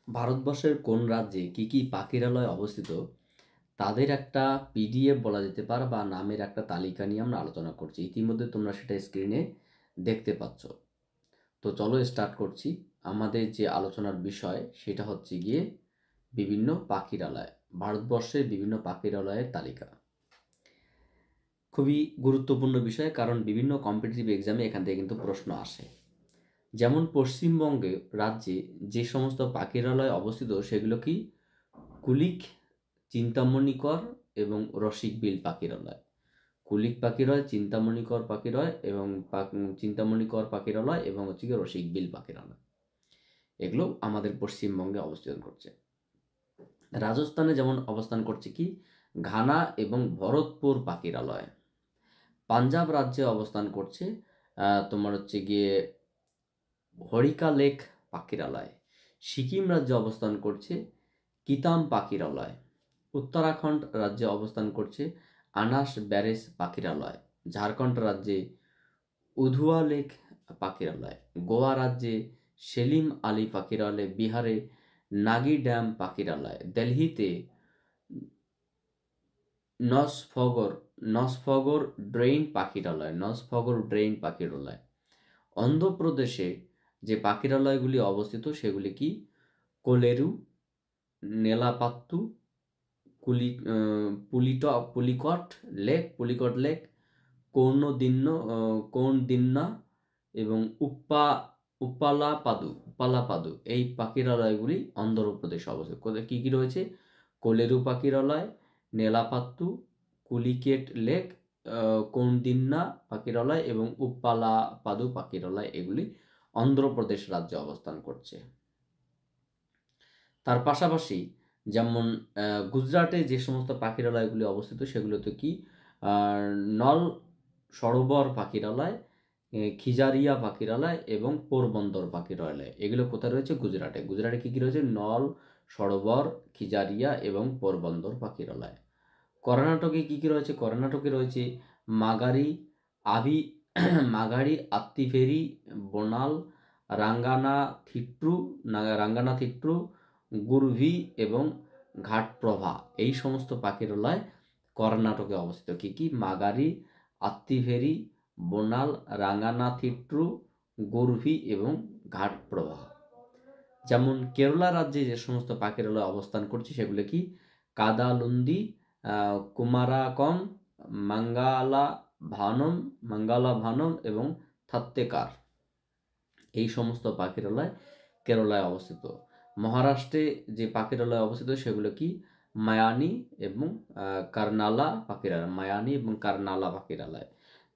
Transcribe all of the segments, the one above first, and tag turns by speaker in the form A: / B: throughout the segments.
A: ভারতবর্ষের কোন রাজ্যে কী কী পাখিরালয় অবস্থিত তাদের একটা পিডিএফ বলা যেতে পারে বা নামের একটা তালিকা নিয়ে আমরা আলোচনা করছি। ইতিমধ্যে তোমরা সেটা স্ক্রিনে দেখতে পাচ্ছ। তো চলো স্টার্ট করছি। আমাদের যে আলোচনার বিষয় সেটা হচ্ছে গিয়ে বিভিন্ন পাখিরালয়, ভারতবর্ষের বিভিন্ন পাখিরালয়ের তালিকা। খুবই গুরুত্বপূর্ণ বিষয়, কারণ বিভিন্ন কম্পিটিটিভ এক্সামে এখান থেকে কিন্তু প্রশ্ন আসে। যেমন পশ্চিমবঙ্গে রাজ্যে যে সমস্ত পাখিরালয় অবস্থিত সেগুলো কি কুলিক, চিন্তামণিকর এবং রসিকবিল পাখিরালয়। কুলিক পাখিরালয়, চিন্তামণিকর পাখিরালয় এবং চিন্তামণিকর পাখিরালয় এবং হচ্ছে কি রসিকবিল পাখিরালয়। এগুলো আমাদের পশ্চিমবঙ্গে অবস্থান করছে। রাজস্থানে যেমন অবস্থান করছে কি ঘানা এবং ভরতপুর পাখিরালয়। পাঞ্জাব রাজ্যে অবস্থান করছে তোমার হচ্ছে গিয়ে হরিকা লেক পাখিরালয়। সিকিম রাজ্যে অবস্থান করছে কিতাম পাখিরালয়। উত্তরাখণ্ড রাজ্যে অবস্থান করছে আনাস ব্যারেস পাখিরালয়। ঝাড়খণ্ড রাজ্যে উধুয়া লেক পাখিরালয়। গোয়া রাজ্যে সেলিম আলী পাখিরালয়। বিহারে নাগি ড্যাম পাখিরালয়। দিল্লিতে নসফগর ড্রেইন পাখিরালয়। অন্ধ্রপ্রদেশে যে পাখিরালয়গুলি অবস্থিত সেগুলি কি কোলেরু, নেলাপাত্তু, পুলিকট লেক, কৌন্ডিন্যা এবং উপ্পালাপাদু এই পাখিরালয়গুলি অন্ধ্রপ্রদেশে অবস্থিত। কোথায় কী কী রয়েছে? কোলেরু পাখিরালয়, নেলাপাত্তু, কুলিকেট লেক, কৌন্ডিন্যা পাখিরালয় এবং উপ্পালাপাদু পাখিরালয়, এগুলি অন্ধ্রপ্রদেশ রাজ্যে অবস্থান করছে। তার পাশাপাশি যেমন গুজরাটে যে সমস্ত পাখিরালয়গুলি অবস্থিত সেগুলোতে কি নল সরোবর পাখিরালয়, খিজারিয়া পাখিরালয় এবং পোরবন্দর পাখিরালয়। এগুলো কোথায় রয়েছে? গুজরাটে। গুজরাটে কী কী রয়েছে? নল সরোবর, খিজারিয়া এবং পোরবন্দর পাখিরালয়। কর্ণাটকে কী কী রয়েছে? কর্ণাটকে রয়েছে মাগাড়ি, আত্তিভেরি, বোনাল, রাঙ্গানাথিট্টু, গুরভি এবং ঘাটপ্রভা। এই সমস্ত পাখিরালয় কর্ণাটকে অবস্থিত। কী কী? মাগাড়ি, আত্তিভেরি, বোনাল, রাঙ্গানাথিট্টু, গুরভি এবং ঘাটপ্রভা। যেমন কেরালা রাজ্যে যে সমস্ত পাখিরালয় অবস্থান করছে সেগুলো কি কাদালুন্দি, কুমারাকম, মাঙ্গালাভানম এবং থাত্তেকার। এই সমস্ত পাখিরালয় কেরালায় অবস্থিত। মহারাষ্ট্রে যে পাখিরালয় অবস্থিত সেগুলো কি মায়ানি এবং কারনালা পাখিরালয়।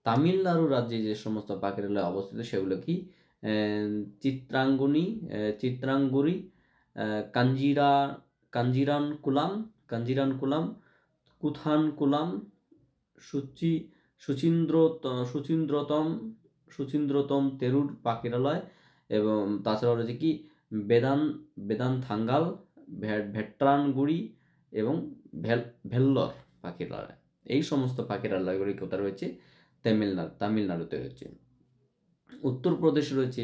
A: তামিলনাড়ু রাজ্যে যে সমস্ত পাখিরালয় অবস্থিত সেগুলো কি চিত্রাঙ্গুরি, কাঞ্জিরানকুলাম, কুথানকুলাম, সুচিন্দ্রতম তেরুর পাখিরালয় এবং তাছাড়া রয়েছে কি বেদানথাঙ্গাল, ভেট্রানগুড়ি এবং ভেল্লর পাখিরালয়। এই সমস্ত পাখিরালয়গুলি কোথায় রয়েছে? তামিলনাড়ুতে রয়েছে। উত্তরপ্রদেশে রয়েছে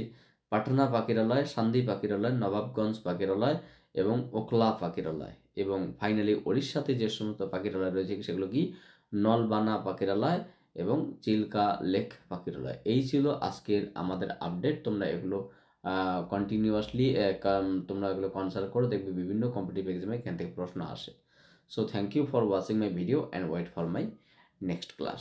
A: পাটনা পাখিরালয়, সান্দি পাখিরালয়, নবাবগঞ্জ পাখিরালয় এবং ওখলা পাখিরালয়। এবং ফাইনালি ওড়িশাতে যে সমস্ত পাখিরালয় রয়েছে সেগুলো কি নলবানা পাখিরালয় এবং চিল্কা লেক পাখিরালয়। এই ছিল আজকের আমাদের আপডেট। তোমরা এগুলো কন্টিনিউয়াসলি তোমরা এগুলো কনসাল্ট করো, দেখবে বিভিন্ন কম্পিটিটিভ এক্সামে এখান থেকে প্রশ্ন আসে। So thank you for watching my video and wait for my next class.